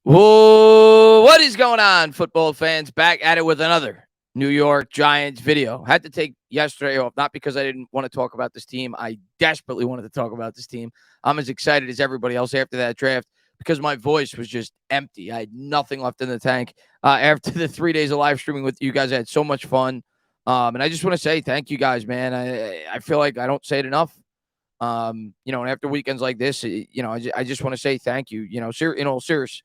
Whoa, what is going on, football fans? Back at it with another New York Giants video. Had to take yesterday off, not because I didn't want to talk about this team. I desperately wanted to talk about this team. I'm as excited as everybody else after that draft because my voice was just empty. I had nothing left in the tank. After the 3 days of live streaming with you guys, I had so much fun. And I just want to say thank you guys, man. I feel like I don't say it enough. And after weekends like this, I just want to say thank you, in all seriousness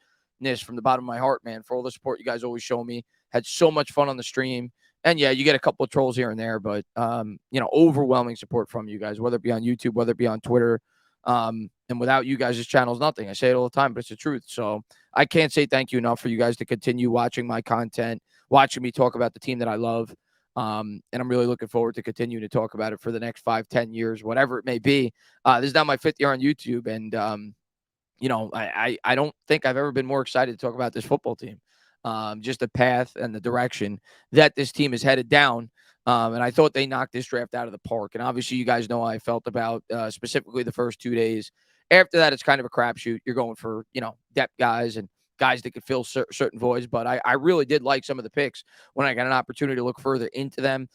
from the bottom of my heart, man, for all the support you guys always show me. Had so much fun on the stream. And yeah, you get a couple of trolls here and there, but overwhelming support from you guys, whether it be on YouTube, whether it be on Twitter. And without you guys, this channel is nothing. I say it all the time, but it's the truth. So I can't say thank you enough for you guys to continue watching my content, watching me talk about the team that I love. And I'm really looking forward to continuing to talk about it for the next 5-10 years, whatever it may be. This is now my 5th year on YouTube, and I don't think I've ever been more excited to talk about this football team. Just the path and the direction that this team is headed down. And I thought they knocked this draft out of the park. And obviously, you guys know how I felt about specifically the first 2 days. After that, it's kind of a crapshoot. You're going for, depth guys and guys that could fill certain voids. But I really did like some of the picks when I got an opportunity to look further into them.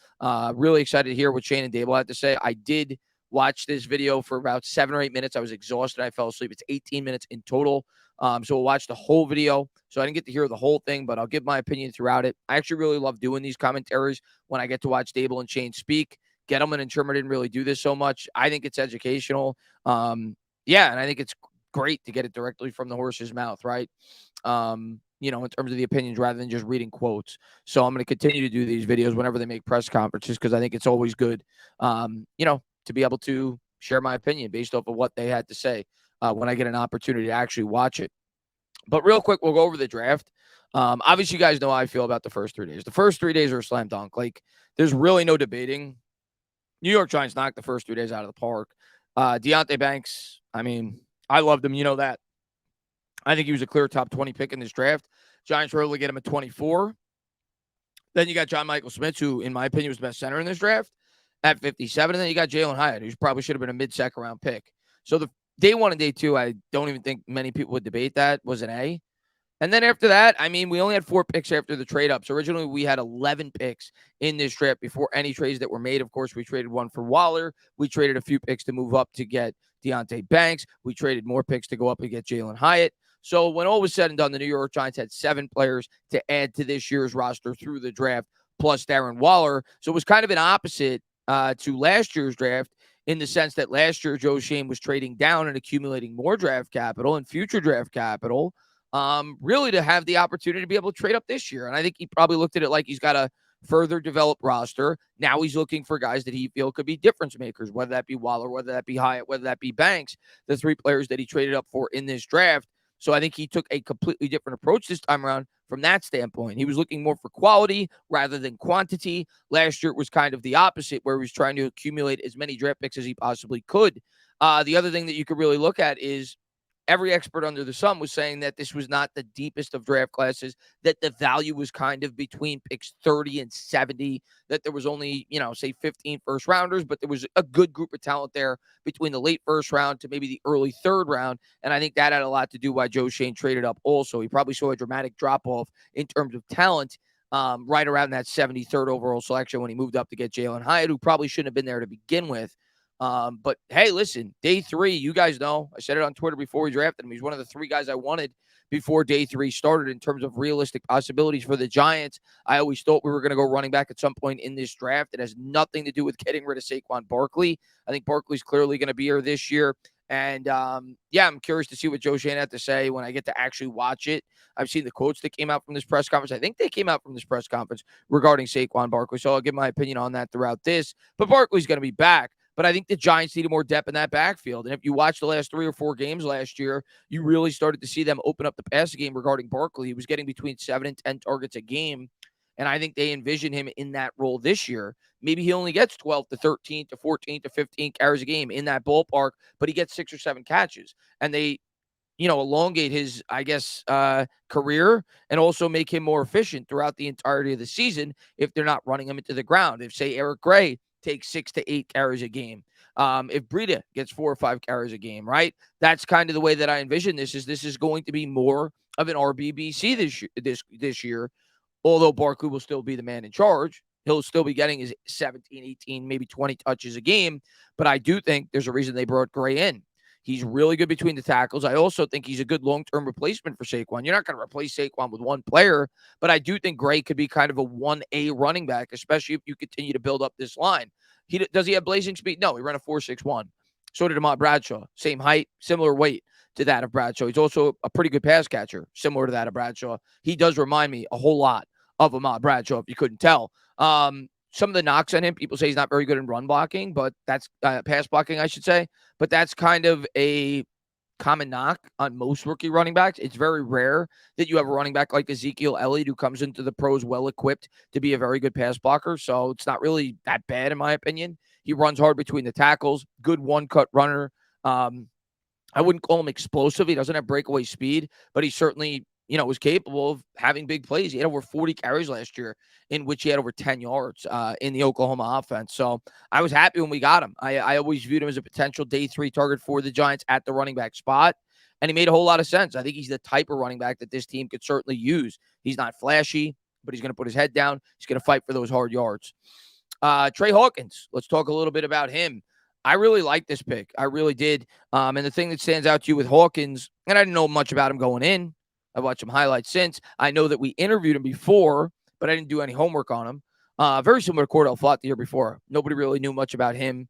Really excited to hear what Schoen and Daboll had to say. I did watch this video for about 7 or 8 minutes. I was exhausted. I fell asleep. It's 18 minutes in total. So we'll watch the whole video. So I didn't get to hear the whole thing, but I'll give my opinion throughout it. I actually really love doing these commentaries when I get to watch Daboll and Schoen speak. Gettleman and Trimmer didn't really do this so much. I think it's educational. And I think it's great to get it directly from the horse's mouth, right? In terms of the opinions rather than just reading quotes. So I'm going to continue to do these videos whenever they make press conferences because I think it's always good, to be able to share my opinion based off of what they had to say when I get an opportunity to actually watch it. But real quick, we'll go over the draft. Obviously, you guys know how I feel about the first 3 days. The first 3 days are a slam dunk. Like, there's really no debating. New York Giants knocked the first 3 days out of the park. Deonte Banks, I mean, I loved him. You know that. I think he was a clear top 20 pick in this draft. Giants were able to get him at 24. Then you got John Michael Smith, who, in my opinion, was the best center in this draft at 57. And then you got Jalen Hyatt, who probably should have been a mid-second round pick. So the day one and day two, I don't even think many people would debate that, was an A. And then after that, I mean, we only had 4 picks after the trade-ups. Originally, we had 11 picks in this draft before any trades that were made. Of course, we traded one for Waller. We traded a few picks to move up to get Deonte Banks. We traded more picks to go up and get Jalen Hyatt. So when all was said and done, the New York Giants had 7 players to add to this year's roster through the draft, plus Darren Waller. So it was kind of an opposite to last year's draft in the sense that last year Joe Schoen was trading down and accumulating more draft capital and future draft capital, really to have the opportunity to be able to trade up this year. And I think he probably looked at it like he's got a further developed roster. Now he's looking for guys that he feel could be difference makers, whether that be Waller, whether that be Hyatt, whether that be Banks, the 3 players that he traded up for in this draft. So I think he took a completely different approach this time around from that standpoint. He was looking more for quality rather than quantity. Last year, it was kind of the opposite, where he was trying to accumulate as many draft picks as he possibly could. The other thing that you could really look at is every expert under the sun was saying that this was not the deepest of draft classes, that the value was kind of between picks 30 and 70, that there was only, say 15 first rounders, but there was a good group of talent there between the late first round to maybe the early third round. And I think that had a lot to do why Joe Schoen traded up also. He probably saw a dramatic drop off in terms of talent right around that 73rd overall selection when he moved up to get Jalen Hyatt, who probably shouldn't have been there to begin with. But hey, listen, day 3, you guys know, I said it on Twitter before we drafted him. He's one of the 3 guys I wanted before day 3 started in terms of realistic possibilities for the Giants. I always thought we were going to go running back at some point in this draft. It has nothing to do with getting rid of Saquon Barkley. I think Barkley's clearly going to be here this year. And I'm curious to see what Joe Schoen had to say when I get to actually watch it. I've seen the quotes that came out from this press conference. I think they came out from this press conference regarding Saquon Barkley. So I'll give my opinion on that throughout this. But Barkley's going to be back. But I think the Giants needed more depth in that backfield. And if you watch the last 3 or 4 games last year, you really started to see them open up the passing game regarding Barkley. He was getting between 7 and 10 targets a game. And I think they envision him in that role this year. Maybe he only gets 12 to 13 to 14 to 15 carries a game in that ballpark, but he gets 6 or 7 catches. And they, elongate his, career and also make him more efficient throughout the entirety of the season if they're not running him into the ground. If, say, Eric Gray takes 6 to 8 carries a game. If Breida gets 4 or 5 carries a game, right? That's kind of the way that I envision this. This is going to be more of an RBBC this year. Although Barkley will still be the man in charge, he'll still be getting his 17, 18, maybe 20 touches a game. But I do think there's a reason they brought Gray in. He's really good between the tackles. I also think he's a good long-term replacement for Saquon. You're not going to replace Saquon with one player, but I do think Gray could be kind of a 1A running back, especially if you continue to build up this line. Does he have blazing speed? No, he ran a 4.61. So did Ahmad Bradshaw. Same height, similar weight to that of Bradshaw. He's also a pretty good pass catcher, similar to that of Bradshaw. He does remind me a whole lot of Ahmad Bradshaw, if you couldn't tell. Some of the knocks on him, people say he's not very good in run blocking, but that's pass blocking, I should say. But that's kind of a common knock on most rookie running backs. It's very rare that you have a running back like Ezekiel Elliott who comes into the pros well-equipped to be a very good pass blocker. So it's not really that bad, in my opinion. He runs hard between the tackles, good one-cut runner. I wouldn't call him explosive. He doesn't have breakaway speed, but he certainly, was capable of having big plays. He had over 40 carries last year, in which he had over 10 yards in the Oklahoma offense. So I was happy when we got him. I always viewed him as a potential day 3 target for the Giants at the running back spot, and he made a whole lot of sense. I think he's the type of running back that this team could certainly use. He's not flashy, but he's going to put his head down. He's going to fight for those hard yards. Trey Hawkins, let's talk a little bit about him. I really like this pick. I really did. And the thing that stands out to you with Hawkins, and I didn't know much about him going in. I've watched some highlights since. I know that we interviewed him before, but I didn't do any homework on him. Very similar to Cordell Flott the year before. Nobody really knew much about him.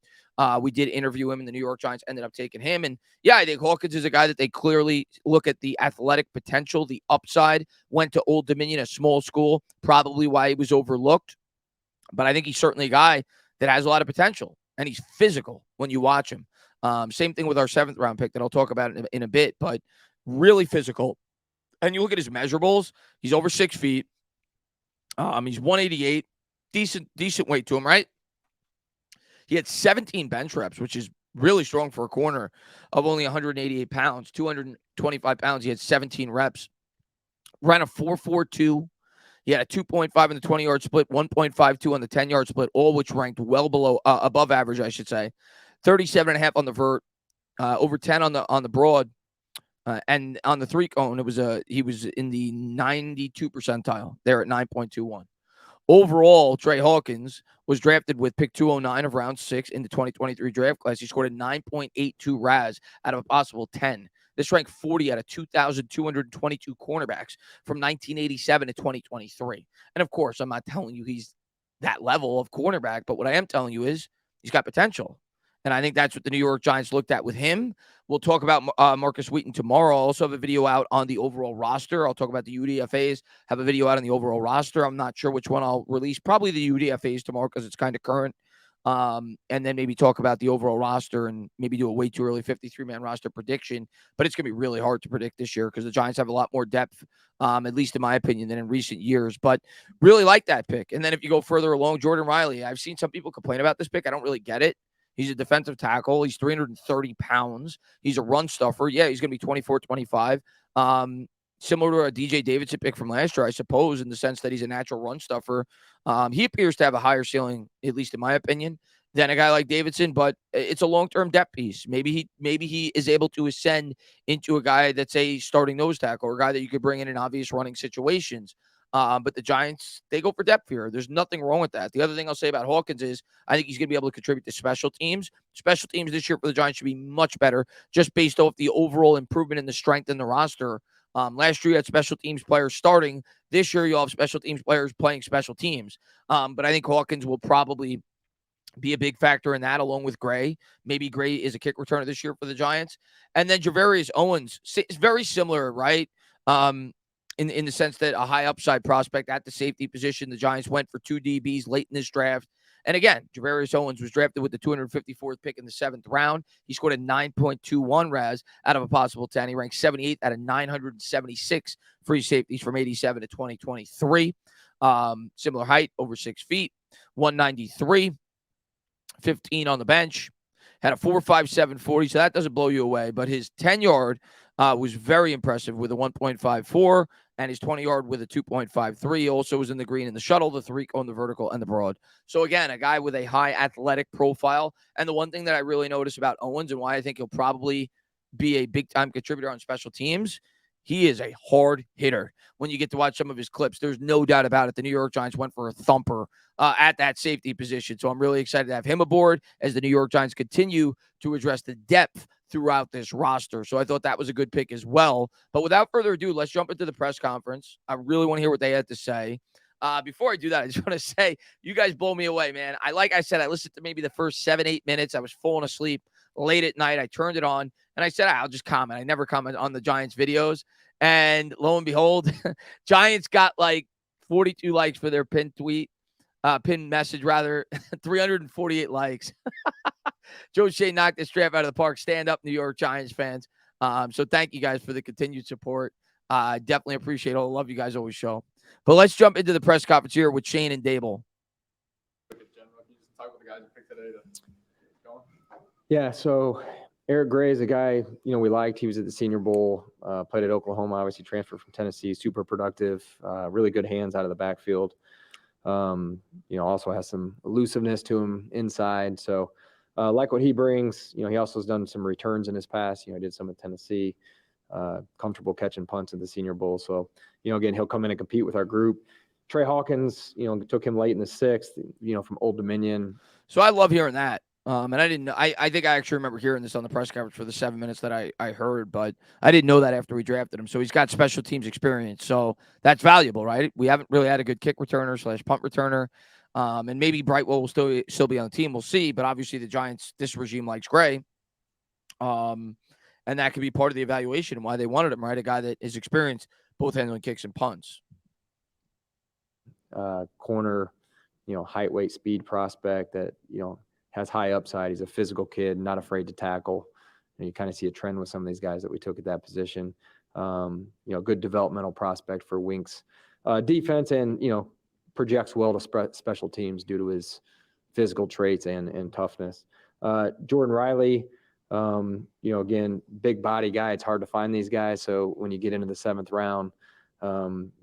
We did interview him, and the New York Giants ended up taking him. And yeah, I think Hawkins is a guy that they clearly look at the athletic potential, the upside. Went to Old Dominion, a small school, probably why he was overlooked. But I think he's certainly a guy that has a lot of potential, and he's physical when you watch him. Same thing with our 7th round pick that I'll talk about in a bit, but really physical. And you look at his measurables, he's over 6 feet. He's 188, decent weight to him, right? He had 17 bench reps, which is really strong for a corner of only 188 pounds, 225 pounds. He had 17 reps, ran a 4.42. He had a 2.5 in the 20-yard split, 1.52 on the 10-yard split, all which ranked well below, above average, I should say. 37.5 on the vert, over 10 on the broad, and on the 3-cone, he was in the 92 percentile there at 9.21. Overall, Trey Hawkins was drafted with pick 209 of round 6 in the 2023 draft class. He scored a 9.82 RAS out of a possible 10. This ranked 40 out of 2,222 cornerbacks from 1987 to 2023. And of course, I'm not telling you he's that level of cornerback, but what I am telling you is he's got potential. And I think that's what the New York Giants looked at with him. We'll talk about Marcus Wheaton tomorrow. I'll also have a video out on the overall roster. I'll talk about the UDFAs, have a video out on the overall roster. I'm not sure which one I'll release. Probably the UDFAs tomorrow because it's kind of current. And then maybe talk about the overall roster and maybe do a way too early 53-man roster prediction. But it's going to be really hard to predict this year because the Giants have a lot more depth, at least in my opinion, than in recent years. But really like that pick. And then if you go further along, Jordan Riley, I've seen some people complain about this pick. I don't really get it. He's a defensive tackle. He's 330 pounds. He's a run stuffer. Yeah, he's going to be 24, 25. Similar to a DJ Davidson pick from last year, I suppose, in the sense that he's a natural run stuffer. He appears to have a higher ceiling, at least in my opinion, than a guy like Davidson, but it's a long-term depth piece. Maybe he is able to ascend into a guy that's a starting nose tackle or a guy that you could bring in obvious running situations. But the Giants, they go for depth here. There's nothing wrong with that. The other thing I'll say about Hawkins is I think he's going to be able to contribute to special teams. Special teams this year for the Giants should be much better just based off the overall improvement in the strength in the roster. Last year, you had special teams players starting. This year, you'll have special teams players playing special teams. But I think Hawkins will probably be a big factor in that, along with Gray. Maybe Gray is a kick returner this year for the Giants. And then Javarius Owens is very similar, right? In the sense that a high upside prospect at the safety position. The Giants went for 2 DBs late in this draft. And again, Javarius Owens was drafted with the 254th pick in the 7th round. He scored a 9.21 RAS out of a possible 10. He ranked 78th out of 976 free safeties from 87 to 2023. Similar height, over 6 feet, 193, 15 on the bench. Had a 4.57 40, so that doesn't blow you away. But his 10-yard was very impressive with a 1.54 and his 20-yard with a 2.53. Also was in the green in the shuttle, the three on the vertical, and the broad. So again, a guy with a high athletic profile. And the one thing that I really notice about Owens and why I think he'll probably be a big-time contributor on special teams, he is a hard hitter. When you get to watch some of his clips, there's no doubt about it. The New York Giants went for a thumper at that safety position. So I'm really excited to have him aboard as the New York Giants continue to address the depth throughout this roster. So I thought that was a good pick as well. But without further ado, let's jump into the press conference. I really want to hear what they had to say. Before I do that, I just want to say you guys blow me away, man. Like I said, I listened to maybe the first 7-8 minutes. I was falling asleep late at night. I turned it on and I said, I'll just comment. I never comment on the Giants videos. And lo and behold, Giants got like 42 likes for their pinned tweet, pinned message rather, 348 likes. Joe Shea knocked this draft out of the park. Stand up, New York Giants fans. So thank you guys for the continued support. Definitely appreciate all the love you guys always show. But let's jump into the press conference here with Schoen and Daboll. Yeah, so Eric Gray is a guy, we liked. He was at the Senior Bowl, played at Oklahoma, obviously transferred from Tennessee, super productive, really good hands out of the backfield. Also has some elusiveness to him inside. So like what he brings, he also has done some returns in his past. He did some at Tennessee, comfortable catching punts at the Senior Bowl. So, again, he'll come in and compete with our group. Trey Hawkins, took him late in the 6th, from Old Dominion. So I love hearing that. And I didn't know. I think I actually remember hearing this on the press conference for the 7 minutes that I heard, but I didn't know that after we drafted him. So he's got special teams experience. So that's valuable, right? We haven't really had a good kick returner / punt returner. And maybe Brightwell will still be on the team. We'll see. But obviously the Giants, this regime likes Gray. And that could be part of the evaluation and why they wanted him, right? A guy that is experienced both handling kicks and punts. Corner, height, weight, speed prospect that, has high upside. He's a physical kid, not afraid to tackle. You kind of see a trend with some of these guys that we took at that position. Good developmental prospect for Wink's defense, and projects well to special teams due to his physical traits and toughness. Jordan Riley, again, big body guy. It's hard to find these guys. So when you get into the 7th round,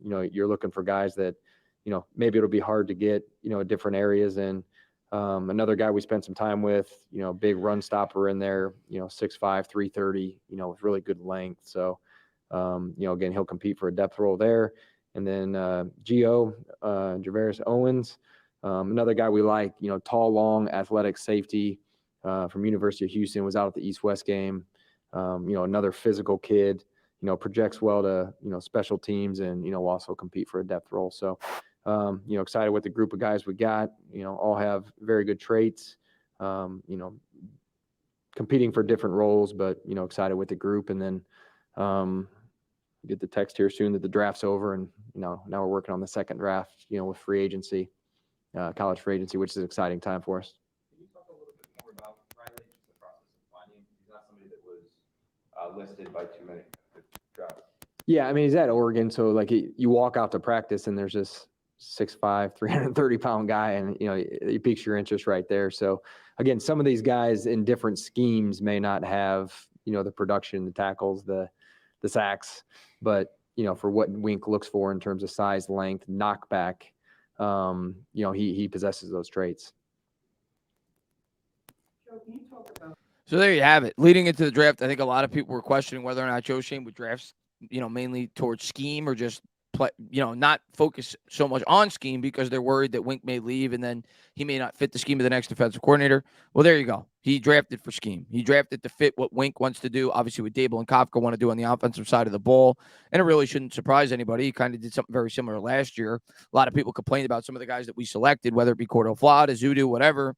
you're looking for guys that, maybe it'll be hard to get, different areas. And another guy we spent some time with, big run stopper in there, 6'5", 330, with really good length. So, again, he'll compete for a depth role there. And then Gio, Javarius Owens, another guy we like, tall, long, athletic safety from University of Houston, was out at the East-West game. Another physical kid, projects well to, special teams and, also compete for a depth role. So, excited with the group of guys we got, all have very good traits, competing for different roles, but, excited with the group. And then get the text here soon that the draft's over, and, now we're working on the 2nd draft, with free agency, college free agency, which is an exciting time for us. Can you talk a little bit more about Riley, just the process of finding him? He's not somebody that was listed by too many drafts. Yeah, I mean, he's at Oregon, so like you walk out to practice and there's this 6'5", 330-pound guy, and it piques your interest right there. So again, some of these guys in different schemes may not have the production, the tackles, the sacks, but for what Wink looks for in terms of size, length, knockback, he possesses those traits. Joe, can you talk about? So there you have it. Leading into the draft, I think a lot of people were questioning whether or not Joe Schoen would draft, mainly towards scheme or just play, not focus so much on scheme because they're worried that Wink may leave and then he may not fit the scheme of the next defensive coordinator. Well, there you go. He drafted for scheme. He drafted to fit what Wink wants to do. Obviously, what Daboll and Kafka want to do on the offensive side of the ball. And it really shouldn't surprise anybody. He kind of did something very similar last year. A lot of people complained about some of the guys that we selected, whether it be Cordell Flott, Azudu, whatever.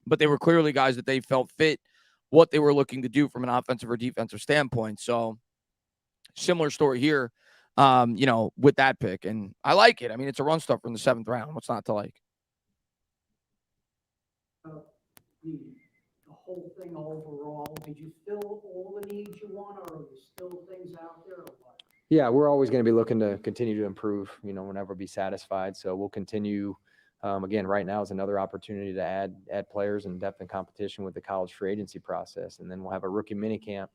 But they were clearly guys that they felt fit what they were looking to do from an offensive or defensive standpoint. So similar story here, with that pick. And I like it. I mean, it's a run stuffer in the 7th round. What's not to like? The whole thing overall, did you fill all the needs you want, or are there still things out there, or what? Yeah, we're always going to be looking to continue to improve, we'll never be satisfied. So we'll continue. Again, right now is another opportunity to add players and depth and competition with the college free agency process. And then we'll have a rookie minicamp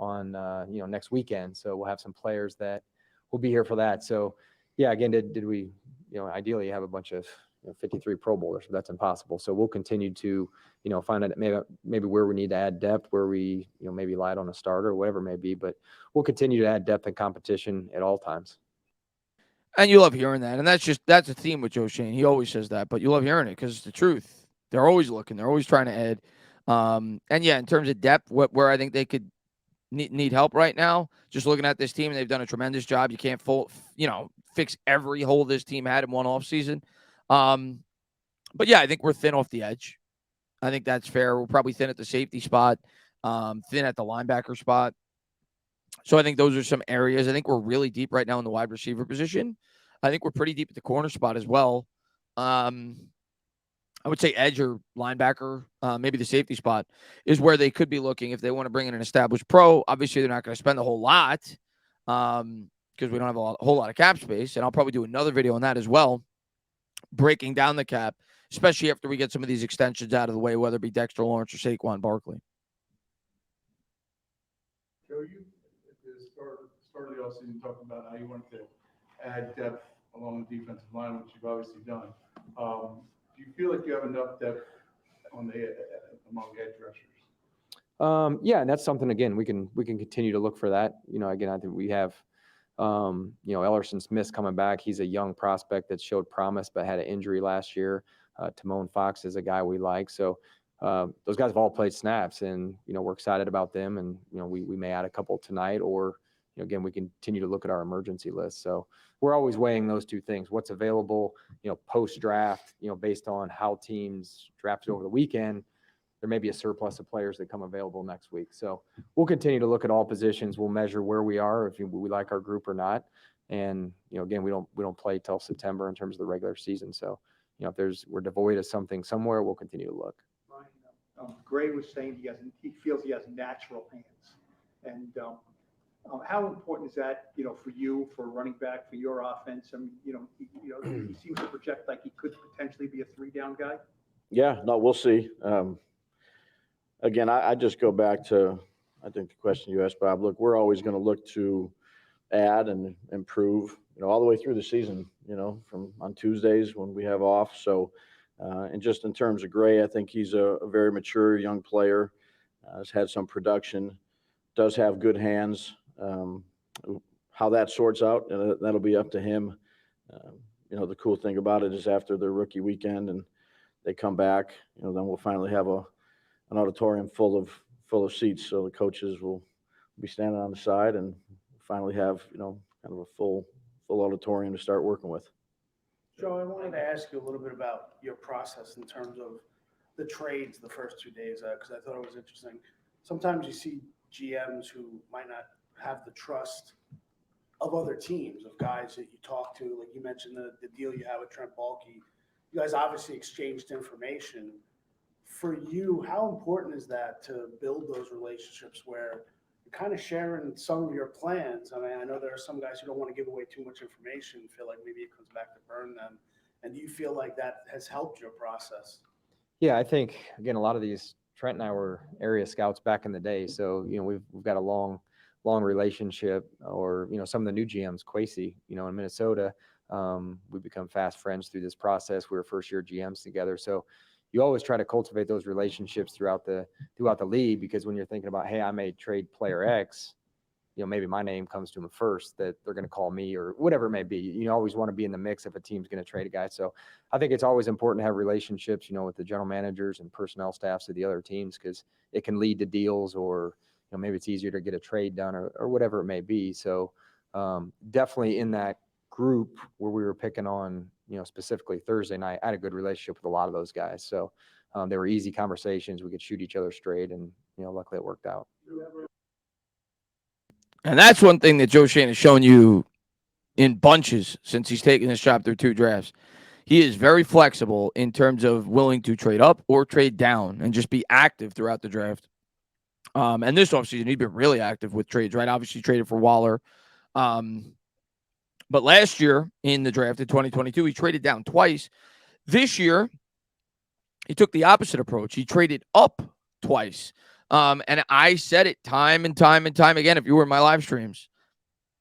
next weekend. So we'll have some players that will be here for that. So yeah, again, did we, ideally have a bunch of 53 Pro Bowlers, but that's impossible. So we'll continue to, find out maybe where we need to add depth, where we, maybe light on a starter, whatever it may be, but we'll continue to add depth and competition at all times. And you love hearing that. And that's a theme with Joe Schoen. He always says that, but you love hearing it because it's the truth. They're always looking. They're always trying to add. And yeah, in terms of depth, where I think they could need help right now, just looking at this team, they've done a tremendous job. You can't fix every hole this team had in one offseason. But yeah, I think we're thin off the edge. I think that's fair. We're probably thin at the safety spot, thin at the linebacker spot. So I think those are some areas. I think we're really deep right now in the wide receiver position. I think we're pretty deep at the corner spot as well. I would say edge or linebacker, maybe the safety spot is where they could be looking if they want to bring in an established pro. Obviously, they're not going to spend a whole lot because we don't have a whole lot of cap space. And I'll probably do another video on that as well, breaking down the cap, especially after we get some of these extensions out of the way, whether it be Dexter Lawrence or Saquon Barkley. Joe, you at the start of the offseason talking about how you wanted to add depth along the defensive line, which you've obviously done. Do you feel like you have enough depth on among edge rushers? Yeah, and that's something, again, we can continue to look for that. Again, I think we have, Ellerson Smith coming back. He's a young prospect that showed promise but had an injury last year. Timon Fox is a guy we like. So those guys have all played snaps, and, we're excited about them. And, we may add a couple tonight, or, again, we continue to look at our emergency list. So we're always weighing those two things. What's available, post-draft, based on how teams drafted over the weekend. There may be a surplus of players that come available next week. So we'll continue to look at all positions. We'll measure where we are, if we like our group or not. And, again, we don't play till September in terms of the regular season. So, if we're devoid of something somewhere, we'll continue to look. Ryan, Gray was saying he feels he has natural hands. And how important is that, for you, for running back, for your offense? I mean, he seems to project like he could potentially be a 3-down guy. Yeah, no, we'll see. Again, I just go back to, I think the question you asked, Bob. Look, we're always going to look to add and improve, all the way through the season, from on Tuesdays when we have off. So, and just in terms of Gray, I think he's a very mature young player, has had some production, does have good hands. How that sorts out, that'll be up to him. The cool thing about it is after their rookie weekend and they come back, then we'll finally have an auditorium full of seats. So the coaches will be standing on the side and finally have, kind of a full auditorium to start working with. Joe, I wanted to ask you a little bit about your process in terms of the trades the first 2 days, because I thought it was interesting. Sometimes you see GMs who might not have the trust of other teams, of guys that you talk to. Like you mentioned the deal you have with Trent Baalke. You guys obviously exchanged information. For you, how important is that to build those relationships where you're kind of sharing some of your plans? I mean, I know there are some guys who don't want to give away too much information, feel like maybe it comes back to burn them. And do you feel like that has helped your process? Yeah, I think, again, a lot of these, Trent and I were area scouts back in the day. So, we've got a long relationship. Or, some of the new GMs, Kwesi, in Minnesota, we've become fast friends through this process. We were first-year GMs together. So you always try to cultivate those relationships throughout the league, because when you're thinking about, hey, I may trade player X, maybe my name comes to them first, that they're going to call me or whatever it may be. You always want to be in the mix if a team's going to trade a guy. So I think it's always important to have relationships, with the general managers and personnel staffs of the other teams, because it can lead to deals, or, maybe it's easier to get a trade done or whatever it may be. So definitely in that group where we were picking on, specifically Thursday night, I had a good relationship with a lot of those guys. So they were easy conversations. We could shoot each other straight, and, luckily it worked out. And that's one thing that Joe Schoen has shown you in bunches since he's taken this job through 2 drafts. He is very flexible in terms of willing to trade up or trade down and just be active throughout the draft. And this offseason, he's been really active with trades, right? Obviously traded for Waller. But last year in the draft in 2022, he traded down twice. This year, he took the opposite approach. He traded up twice. And I said it time and time and time again. If you were in my live streams,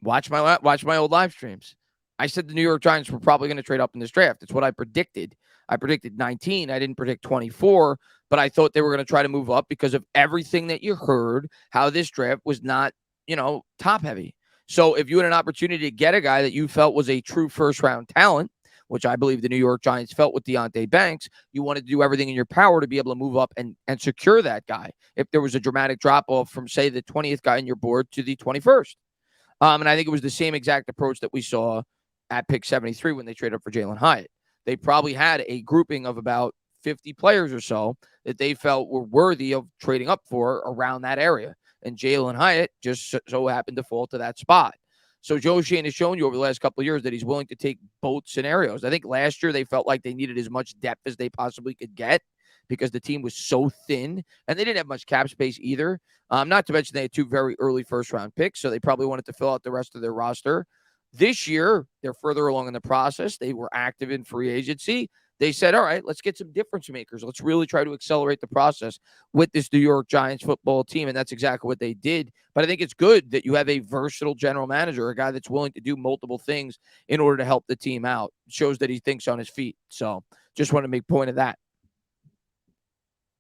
watch my old live streams. I said the New York Giants were probably going to trade up in this draft. It's what I predicted. I predicted 19. I didn't predict 24, but I thought they were going to try to move up because of everything that you heard, how this draft was not, top heavy. So if you had an opportunity to get a guy that you felt was a true first round talent, which I believe the New York Giants felt with Deonte Banks, you wanted to do everything in your power to be able to move up and secure that guy. If there was a dramatic drop off from, say, the 20th guy in your board to the 21st. And I think it was the same exact approach that we saw at pick 73 when they traded up for Jalen Hyatt. They probably had a grouping of about 50 players or so that they felt were worthy of trading up for around that area. And Jalen Hyatt just so happened to fall to that spot. So Joe Schoen has shown you over the last couple of years that he's willing to take both scenarios. I think last year they felt like they needed as much depth as they possibly could get because the team was so thin and they didn't have much cap space either. Not to mention they had 2 very early first-round picks, so they probably wanted to fill out the rest of their roster. This year, they're further along in the process. They were active in free agency. They said, all right, let's get some difference makers. Let's really try to accelerate the process with this New York Giants football team, and that's exactly what they did. But I think it's good that you have a versatile general manager, a guy that's willing to do multiple things in order to help the team out. It shows that he thinks on his feet. So just want to make point of that.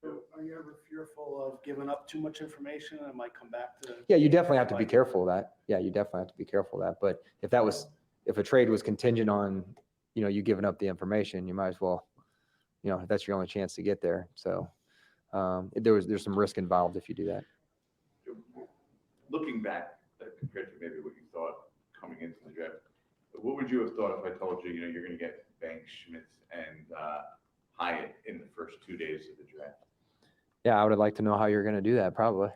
Are you ever fearful of giving up too much information and it might come back to? Yeah, you definitely have to be careful of that. Yeah, you definitely have to be careful of that. But if a trade was contingent on, you giving up the information, you might as well, that's your only chance to get there. So there's some risk involved if you do that. Looking back, compared to maybe what you thought coming into the draft, what would you have thought if I told you, you're going to get Banks, Schmitz, and Hyatt in the first 2 days of the draft? Yeah, I would like to know how you're going to do that, probably.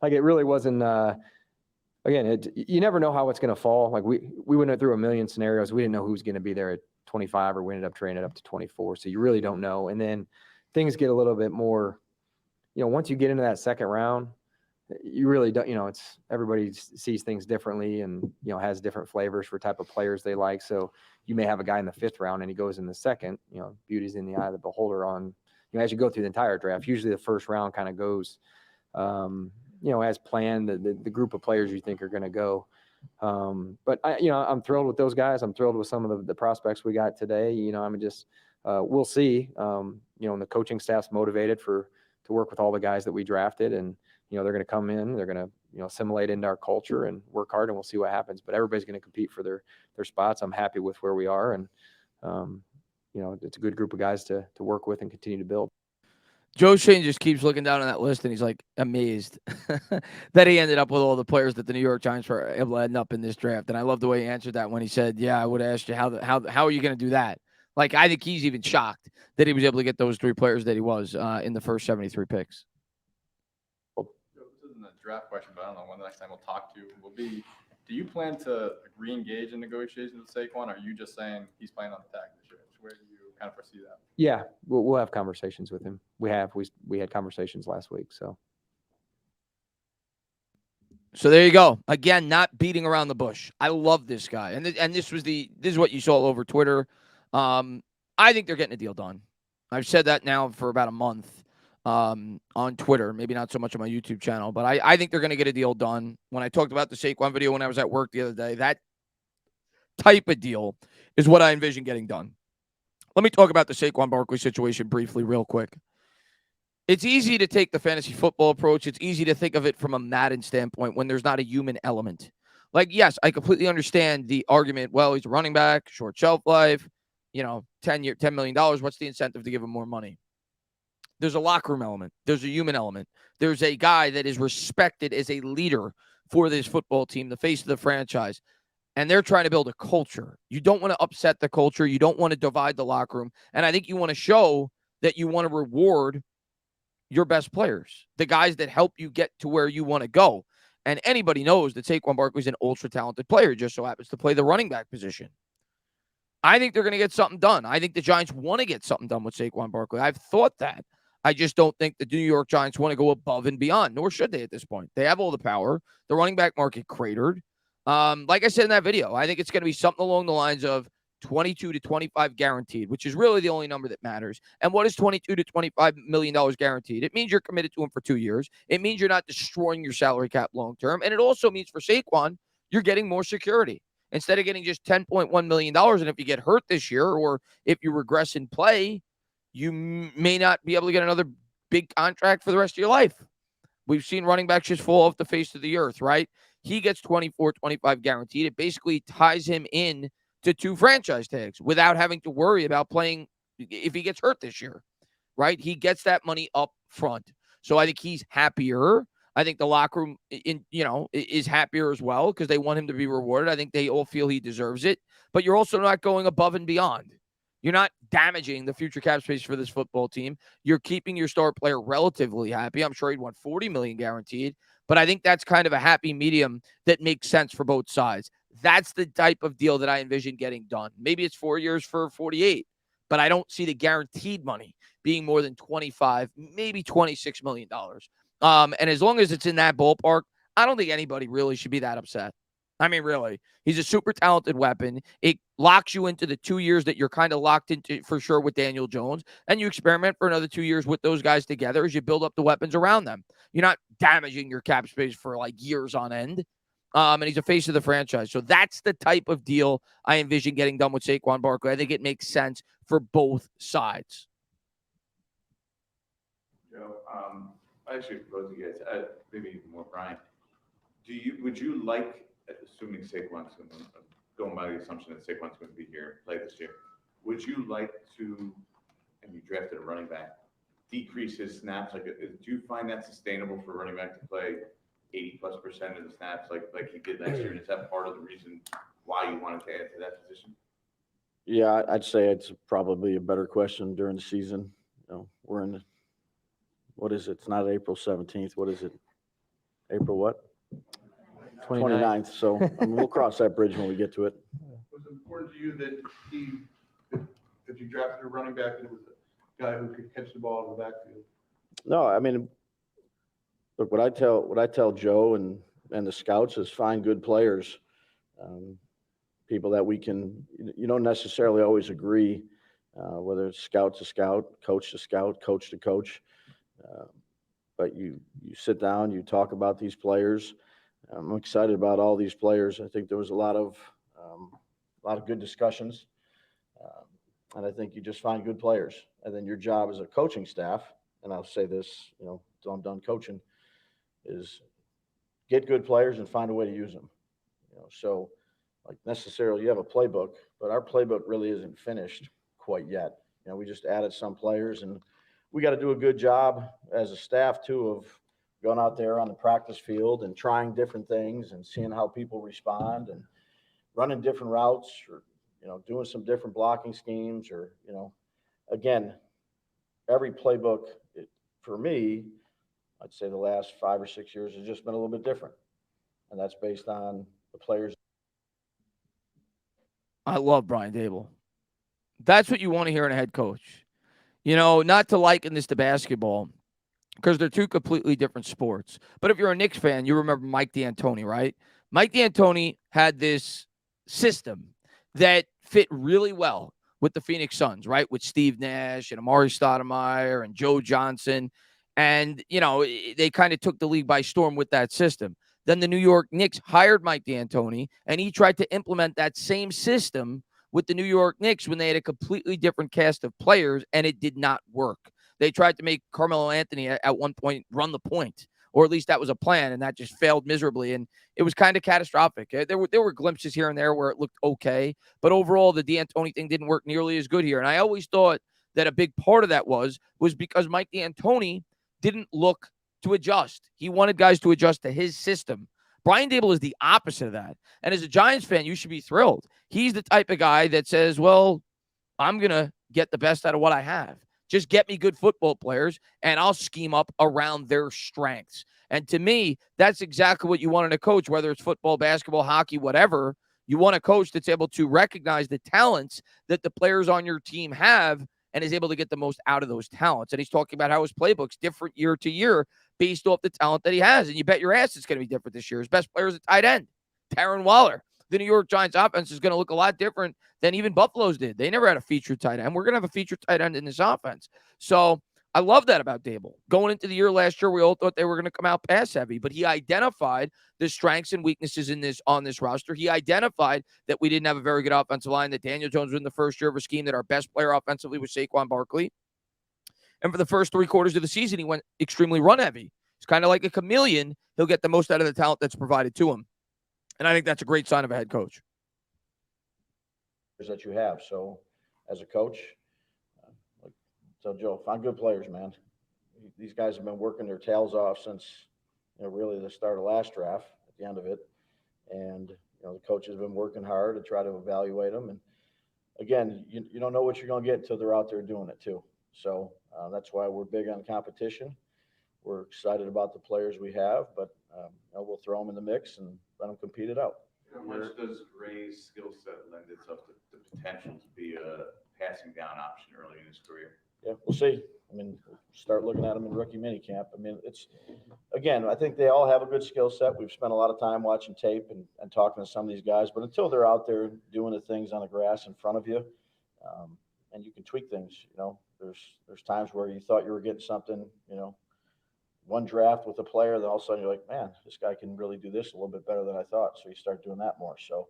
Like it really wasn't. Again, you never know how it's going to fall. Like we went through a million scenarios. We didn't know who was going to be there at 25, or we ended up trading it up to 24. So you really don't know. And then things get a little bit more. Once you get into that second round, you really don't. It's everybody sees things differently, and has different flavors for type of players they like. So you may have a guy in the 5th round, and he goes in the second. Beauty's in the eye of the beholder on. As you go through the entire draft, usually the first round kind of goes, as planned, the group of players you think are going to go. But I'm thrilled with those guys. I'm thrilled with some of the prospects we got today. We'll see. And the coaching staff's motivated to work with all the guys that we drafted, and they're going to come in, they're going to assimilate into our culture and work hard, and we'll see what happens. But everybody's going to compete for their spots. I'm happy with where we are, and it's a good group of guys to work with and continue to build. Joe Schoen just keeps looking down on that list, and he's like amazed that he ended up with all the players that the New York Giants were able to end up in this draft. And I love the way he answered that when he said, "Yeah, I would have asked you how are you going to do that?" Like I think he's even shocked that he was able to get those 3 players that he was in the first 73 picks. This isn't a draft question, but I don't know when the next time we'll talk to you will be. Do you plan to re-engage in negotiations with Saquon? Or are you just saying he's playing on the tag this year? Where do you kind of foresee that? Yeah, we'll have conversations with him. We had conversations last week. So there you go. Again, not beating around the bush. I love this guy, and this is what you saw all over Twitter. I think they're getting a deal done. I've said that now for about a month on Twitter, maybe not so much on my YouTube channel, but I think they're going to get a deal done. When I talked about the Saquon video when I was at work the other day, that type of deal is what I envision getting done. Let me talk about the Saquon Barkley situation briefly, real quick. It's easy to take the fantasy football approach. It's easy to think of it from a Madden standpoint when there's not a human element. Like, yes, I completely understand the argument. Well, he's a running back, short shelf life, $10 million. What's the incentive to give him more money? There's a locker room element. There's a human element. There's a guy that is respected as a leader for this football team, the face of the franchise. And they're trying to build a culture. You don't want to upset the culture. You don't want to divide the locker room. And I think you want to show that you want to reward your best players, the guys that help you get to where you want to go. And anybody knows that Saquon Barkley is an ultra-talented player. He just so happens to play the running back position. I think they're going to get something done. I think the Giants want to get something done with Saquon Barkley. I've thought that. I just don't think the New York Giants want to go above and beyond, nor should they at this point. They have all the power. The running back market cratered. Like I said in that video, I think it's going to be something along the lines of 22 to 25 guaranteed, which is really the only number that matters. And what is $22 to $25 million guaranteed? It means you're committed to him for 2 years. It means you're not destroying your salary cap long term. And it also means for Saquon, you're getting more security. Instead of getting just $10.1 million, and if you get hurt this year or if you regress in play, you may not be able to get another big contract for the rest of your life. We've seen running backs just fall off the face of the earth, right? He gets 24, 25 guaranteed. It basically ties him in to 2 franchise tags without having to worry about playing if he gets hurt this year, right? He gets that money up front. So I think he's happier. I think the locker room is happier as well because they want him to be rewarded. I think they all feel he deserves it. But you're also not going above and beyond. You're not damaging the future cap space for this football team. You're keeping your star player relatively happy. I'm sure he'd want $40 million guaranteed, but I think that's kind of a happy medium that makes sense for both sides. That's the type of deal that I envision getting done. Maybe it's 4 years for 48, but I don't see the guaranteed money being more than 25, maybe $26 million. And as long as it's in that ballpark, I don't think anybody really should be that upset. I mean, really, he's a super talented weapon. It locks you into the 2 years that you're kind of locked into for sure with Daniel Jones, and you experiment for another 2 years with those guys together as you build up the weapons around them. You're not damaging your cap space for like years on end. And he's a face of the franchise. So that's the type of deal I envision getting done with Saquon Barkley. I think it makes sense for both sides. Joe, I actually propose to you guys, maybe even more Brian. Would you like, assuming Saquon's going by the assumption that Saquon's going to be here and play this year, would you like to, and you drafted a running back, decrease his snaps? Like, do you find that sustainable for a running back to play 80+% of the snaps like he did last year? And is that part of the reason why you wanted to add to that position? Yeah, I'd say it's probably a better question during the season. We're in, what is it? It's not April 17th. What is it? April what? 29th. So we'll cross that bridge when we get to it. Was it important to you that you drafted a running back that was a guy who could catch the ball in the backfield? No, I mean, look, what I tell Joe and the scouts is find good players, people that we can. You don't necessarily always agree, whether it's scout to scout, coach to scout, coach to coach, but you sit down, you talk about these players. I'm excited about all these players. I think there was a lot of good discussions, and I think you just find good players. And then your job as a coaching staff, and I'll say this, till I'm done coaching, is get good players and find a way to use them. So like necessarily you have a playbook, but our playbook really isn't finished quite yet. We just added some players, and we got to do a good job as a staff too of going out there on the practice field and trying different things and seeing how people respond and running different routes or, doing some different blocking schemes or, again, every playbook for me, I'd say the last 5 or 6 years has just been a little bit different. And that's based on the players. I love Brian Daboll. That's what you want to hear in a head coach. Not to liken this to basketball, because they're two completely different sports. But if you're a Knicks fan, you remember Mike D'Antoni, right? Mike D'Antoni had this system that fit really well with the Phoenix Suns, right? With Steve Nash and Amari Stoudemire and Joe Johnson. And, they kind of took the league by storm with that system. Then the New York Knicks hired Mike D'Antoni, and he tried to implement that same system with the New York Knicks when they had a completely different cast of players, and it did not work. They tried to make Carmelo Anthony at one point run the point, or at least that was a plan, and that just failed miserably, and it was kind of catastrophic. There were glimpses here and there where it looked okay, but overall the D'Antoni thing didn't work nearly as good here, and I always thought that a big part of that was because Mike D'Antoni didn't look to adjust. He wanted guys to adjust to his system. Brian Daboll is the opposite of that, and as a Giants fan, you should be thrilled. He's the type of guy that says, well, I'm going to get the best out of what I have. Just get me good football players, and I'll scheme up around their strengths. And to me, that's exactly what you want in a coach, whether it's football, basketball, hockey, whatever. You want a coach that's able to recognize the talents that the players on your team have and is able to get the most out of those talents. And he's talking about how his playbook's different year to year based off the talent that he has. And you bet your ass it's going to be different this year. His best player is a tight end, Darren Waller. the New York Giants offense is going to look a lot different than even Buffalo's did. They never had a featured tight end. We're going to have a featured tight end in this offense. So I love that about Daboll. Going into the year last year, we all thought they were going to come out pass heavy, but he identified the strengths and weaknesses on this roster. He identified that we didn't have a very good offensive line, that Daniel Jones was in the first year of a scheme, that our best player offensively was Saquon Barkley. And for the first 3 quarters of the season, he went extremely run heavy. He's kind of like a chameleon. He'll get the most out of the talent that's provided to him. And I think that's a great sign of a head coach. That you have. So as a coach, like tell Joe, find good players, man. These guys have been working their tails off since, really the start of last draft, at the end of it. And, the coach has been working hard to try to evaluate them. And again, you don't know what you're going to get until they're out there doing it too. So that's why we're big on competition. We're excited about the players we have, but we'll throw them in the mix and let them compete it out. How much does Gray's skill set lend itself to the potential to be a passing down option early in his career? Yeah, we'll see. Start looking at them in rookie minicamp. I think they all have a good skill set. We've spent a lot of time watching tape and talking to some of these guys, but until they're out there doing the things on the grass in front of you, and you can tweak things, there's times where you thought you were getting something, one draft with a player, then all of a sudden you're like, man, this guy can really do this a little bit better than I thought. So you start doing that more. So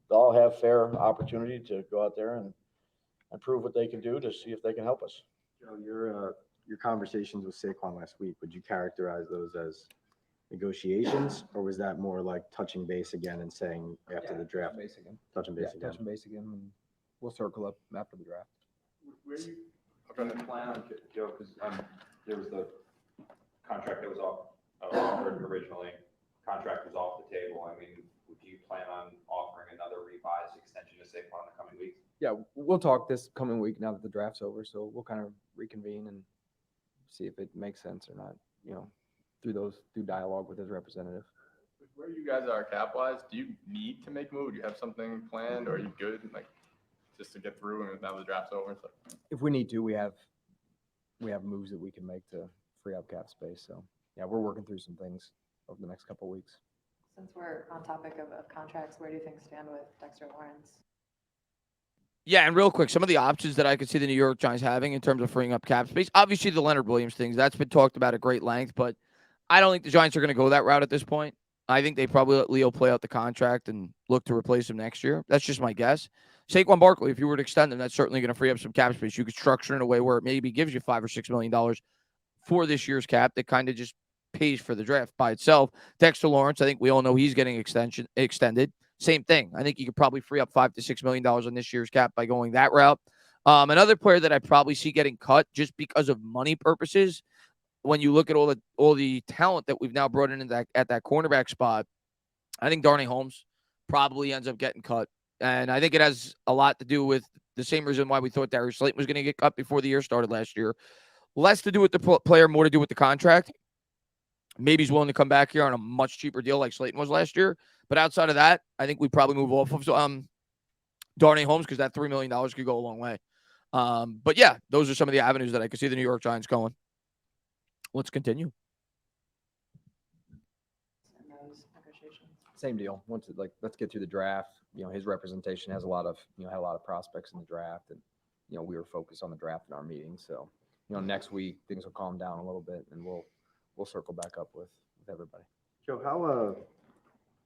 they'll all have fair opportunity to go out there and prove what they can do to see if they can help us. Joe, your conversations with Saquon last week, would you characterize those as negotiations, or was that more like touching base again and saying after the draft? Touching base again, and we'll circle up after the draft. Where you, Plan on, Joe, because there was the contract that was offered originally. Contract was off the table. Would you plan on offering another revised extension to Saquon in the coming weeks? Yeah, we'll talk this coming week now that the draft's over. So we'll kind of reconvene and see if it makes sense or not, through dialogue with his representative. Where you guys are cap-wise, do you need to make a move? Do you have something planned, or are you good, just to get through and now the draft's over? So. If we need to, we have moves that we can make to free up cap space. So yeah, we're working through some things over the next couple of weeks. Since we're on topic of contracts, where do you things stand with Dexter Lawrence? Yeah, and real quick, some of the options that I could see the New York Giants having in terms of freeing up cap space. Obviously, the Leonard Williams things, that's been talked about at great length, but I don't think the Giants are going to go that route at this point. I think they probably let Leo play out the contract and look to replace him next year. That's just my guess. Saquon Barkley, if you were to extend him, that's certainly going to free up some cap space. You could structure it in a way where it maybe gives you $5 or $6 million for this year's cap that kind of just pays for the draft by itself. Dexter Lawrence, I think we all know he's getting extended. Same thing. I think you could probably free up $5 to $6 million on this year's cap by going that route. Another player that I probably see getting cut just because of money purposes, when you look at all the talent that we've now brought in at that cornerback spot, I think Darnay Holmes probably ends up getting cut. And I think it has a lot to do with the same reason why we thought Darius Slayton was going to get cut before the year started last year. Less to do with the player, more to do with the contract. Maybe he's willing to come back here on a much cheaper deal like Slayton was last year. But outside of that, I think we probably move off of Darnay Holmes because that $3 million could go a long way. But yeah, those are some of the avenues that I could see the New York Giants going. Let's continue. In those negotiations? Same deal. Let's get through the draft. His representation has had a lot of prospects in the draft, and we were focused on the draft in our meeting. So next week things will calm down a little bit, and we'll circle back up with everybody. Joe, how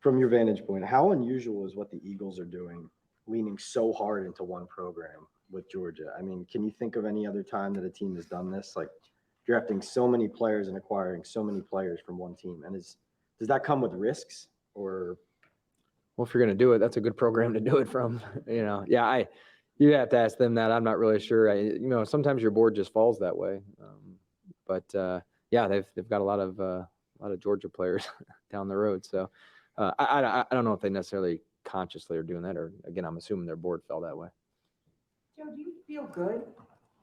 from your vantage point, how unusual is what the Eagles are doing, leaning so hard into one program with Georgia? Can you think of any other time that a team has done this, like drafting so many players and acquiring so many players from one team? And does that come with risks, or? Well, if you're going to do it, that's a good program to do it from. You have to ask them that. I'm not really sure. Sometimes your board just falls that way. They've got a lot of Georgia players down the road. So I don't know if they necessarily consciously are doing that, or again, I'm assuming their board fell that way. Joe, do you feel good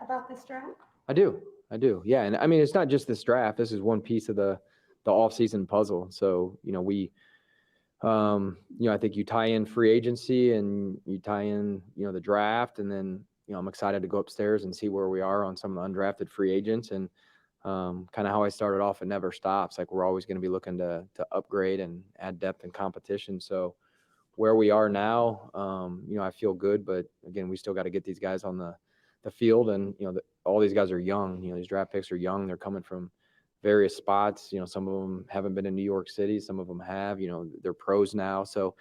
about this draft? I do. Yeah. And it's not just this draft. This is one piece of the off-season puzzle. So, I think you tie in free agency and you tie in, the draft, and then, I'm excited to go upstairs and see where we are on some of the undrafted free agents. And kind of how I started off, it never stops. Like, we're always going to be looking to upgrade and add depth and competition. So where we are now, I feel good, but again, we still got to get these guys on the field, and all these guys are young. These draft picks are young. They're coming from various spots. Some of them haven't been in New York City. Some of them have. They're pros now. So,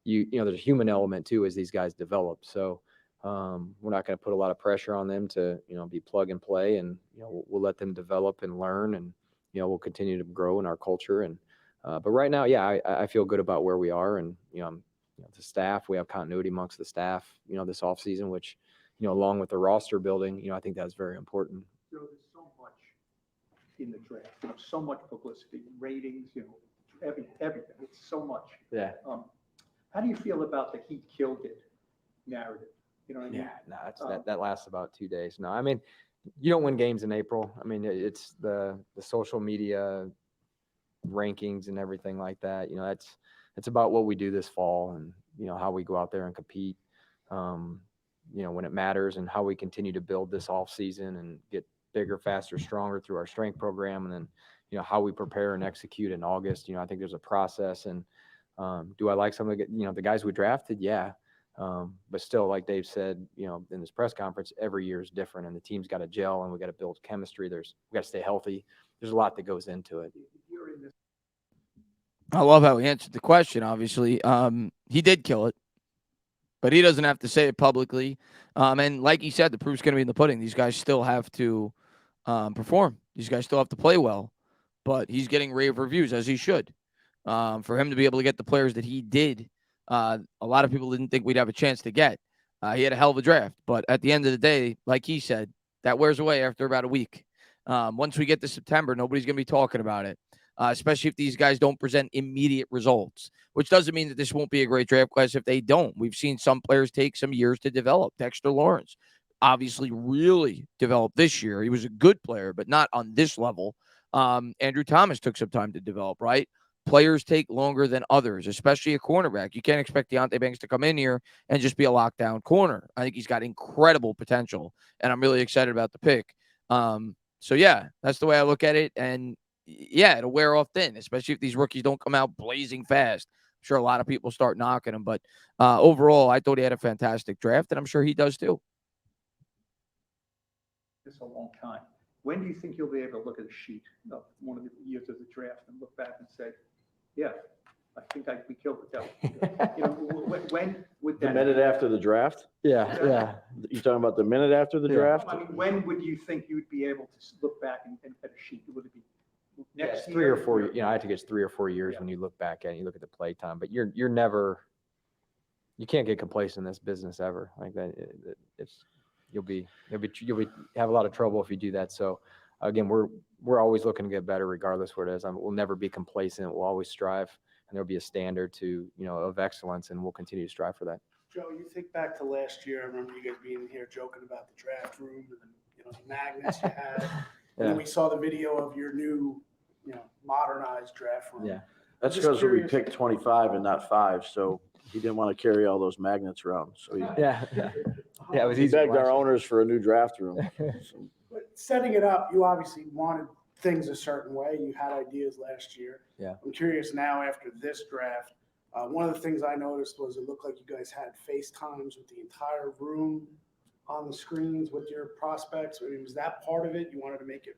there's a human element too as these guys develop. So, we're not going to put a lot of pressure on them to be plug and play, and we'll let them develop and learn, and we'll continue to grow in our culture. And but right now, yeah, I feel good about where we are, and the staff. We have continuity amongst the staff. This off season, which along with the roster building, I think that's very important. There's so much in the draft, so much publicity, ratings, everything. It's so much. Yeah. How do you feel about the "he killed it" narrative? You know what I mean? Yeah, no, that lasts about 2 days. No, I mean, you don't win games in April. I mean, it's the social media rankings and everything like that. It's about what we do this fall, and how we go out there and compete. When it matters, and how we continue to build this off season and get bigger, faster, stronger through our strength program, and then how we prepare and execute in August. I think there's a process, and do I like some of the guys we drafted? Yeah. But still, like Dave said, in this press conference, every year is different, and the team's got to gel, and we got to build chemistry. We got to stay healthy. There's a lot that goes into it. I love how he answered the question. Obviously, he did kill it, but he doesn't have to say it publicly. And like he said, the proof's going to be in the pudding. These guys still have to perform. These guys still have to play well, but he's getting rave reviews, as he should. For him to be able to get the players that he did, a lot of people didn't think we'd have a chance to get. He had a hell of a draft, but at the end of the day, like he said, that wears away after about a week. Once we get to September, nobody's going to be talking about it, especially if these guys don't present immediate results, which doesn't mean that this won't be a great draft class if they don't. We've seen some players take some years to develop. Dexter Lawrence obviously really developed this year. He was a good player, but not on this level. Andrew Thomas took some time to develop, right? Players take longer than others, especially a cornerback. You can't expect Deonte Banks to come in here and just be a lockdown corner. I think he's got incredible potential, and I'm really excited about the pick. So, yeah, that's the way I look at it. And, yeah, it'll wear off thin, especially if these rookies don't come out blazing fast. I'm sure a lot of people start knocking him. But overall, I thought he had a fantastic draft, and I'm sure he does too. This a long time. When do you think you'll be able to look at a sheet of one of the years of the draft and look back and say, yeah, I think we killed the devil? When would that? The minute after the draft? Yeah. You talking about the minute after the draft? I mean, when would you think you'd be able to look back and at a sheet? Would it be next year? 3 or 4. I think it's 3 or 4 years when you look back at it. You look at the play time, but you're never. You can't get complacent in this business ever. Like that, you'll have a lot of trouble if you do that. So again, we're always looking to get better regardless what it is. We'll never be complacent. We'll always strive, and there'll be a standard of excellence, and we'll continue to strive for that. Joe, you think back to last year. I remember you guys being here joking about the draft room and the magnets you had. And then we saw the video of your new, modernized draft room. Yeah. That's because we picked 25 and not 5, so he didn't want to carry all those magnets around. So it was he easy. begged our owners for a new draft room. So. But setting it up, you obviously wanted things a certain way. You had ideas last year. Yeah. I'm curious now after this draft. One of the things I noticed was it looked like you guys had FaceTimes with the entire room on the screens with your prospects. I mean, was that part of it? You wanted to make it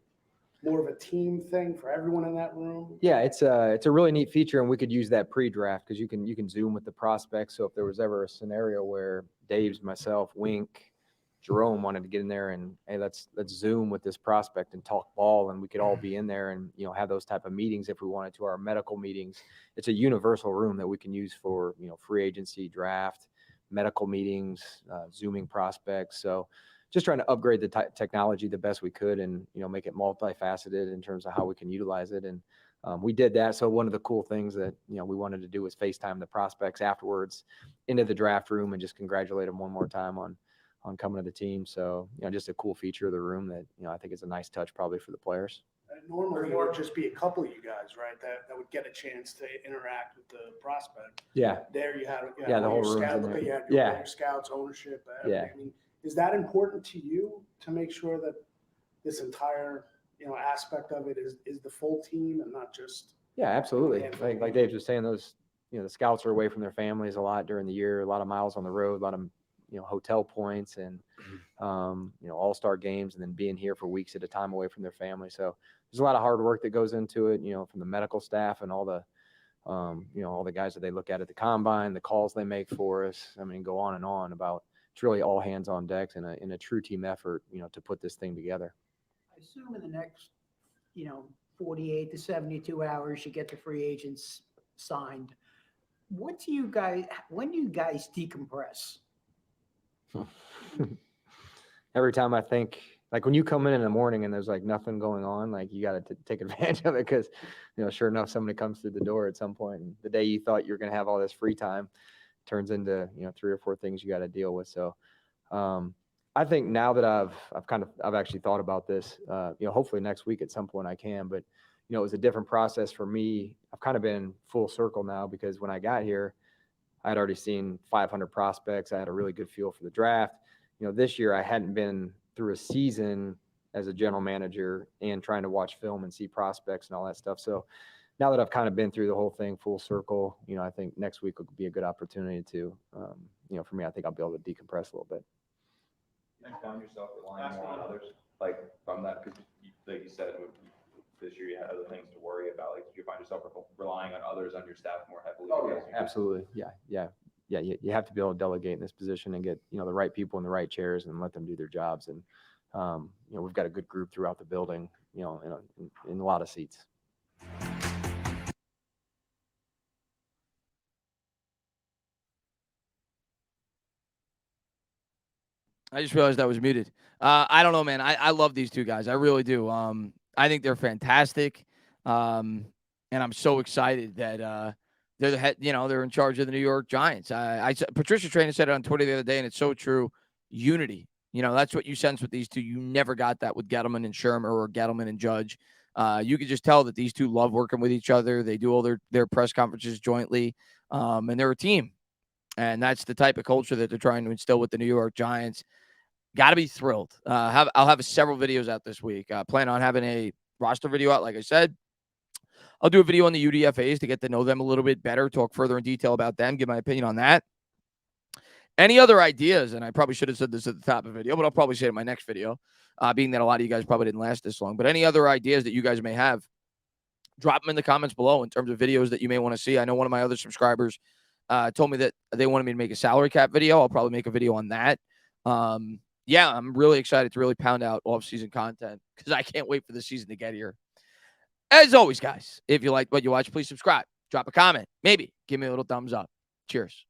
more of a team thing for everyone in that room? Yeah, it's a really neat feature, and we could use that pre-draft because you can Zoom with the prospects. So if there was ever a scenario where Dave's, myself, Wink, Jerome wanted to get in there and, hey, let's Zoom with this prospect and talk ball, and we could all be in there and have those type of meetings if we wanted to. Our medical meetings, it's a universal room that we can use for free agency, draft, medical meetings, Zooming prospects. So just trying to upgrade the technology the best we could, and make it multifaceted in terms of how we can utilize it. And we did that. So one of the cool things that we wanted to do was FaceTime the prospects afterwards into the draft room and just congratulate them one more time on coming to the team. So just a cool feature of the room that I think is a nice touch probably for the players. Normally it would just be a couple of you guys, right? That would get a chance to interact with the prospect. Yeah. There you had the whole room's in there. You had your scouts, ownership. Yeah. I mean, is that important to you to make sure that this entire aspect of it is the full team and not just? Yeah, absolutely. Like Dave was saying, those the scouts are away from their families a lot during the year, a lot of miles on the road, a lot of, hotel points and, all-star games, and then being here for weeks at a time away from their family. So there's a lot of hard work that goes into it, from the medical staff and all the, all the guys that they look at the combine, the calls they make for us. I mean, go on and on about, it's really all hands on decks in a true team effort, to put this thing together. I assume in the next, 48 to 72 hours, you get the free agents signed. When do you guys decompress? Every time I think, like when you come in the morning and there's like nothing going on, like you got to take advantage of it because, sure enough, somebody comes through the door at some point, and the day you thought you're going to have all this free time turns into, 3 or 4 things you got to deal with. So, I think now that I've actually thought about this, hopefully next week at some point I can, but, it was a different process for me. I've kind of been full circle now because when I got here, I had already seen 500 prospects. I had a really good feel for the draft. This year I hadn't been through a season as a general manager and trying to watch film and see prospects and all that stuff. So now that I've kind of been through the whole thing full circle, I think next week will be a good opportunity to, for me, I think I'll be able to decompress a little bit. You found yourself relying more on others, like from that, like you said, this year you had other things to worry about. Like, did you find yourself relying on others on your staff more heavily? Oh, yeah, absolutely. Yeah. You have to be able to delegate in this position and get, the right people in the right chairs and let them do their jobs. And, we've got a good group throughout the building, in a lot of seats. I just realized I was muted. I don't know, man. I love these two guys. I really do. I think they're fantastic. And I'm so excited that they're the head, they're in charge of the New York Giants. Patricia Traynor said it on Twitter the other day, and it's so true. Unity. That's what you sense with these two. You never got that with Gettleman and Shermer or Gettleman and Judge. You could just tell that these two love working with each other. They do all their press conferences jointly, and they're a team. And that's the type of culture that they're trying to instill with the New York Giants. Got to be thrilled. I'll have several videos out this week. Plan on having a roster video out, like I said. I'll do a video on the UDFAs to get to know them a little bit better, talk further in detail about them, give my opinion on that. Any other ideas, and I probably should have said this at the top of the video, but I'll probably say it in my next video, being that a lot of you guys probably didn't last this long. But any other ideas that you guys may have, drop them in the comments below in terms of videos that you may want to see. I know one of my other subscribers told me that they wanted me to make a salary cap video. I'll probably make a video on that. Yeah, I'm really excited to really pound out off-season content because I can't wait for the season to get here. As always, guys, if you like what you watch, please subscribe, drop a comment, maybe give me a little thumbs up. Cheers.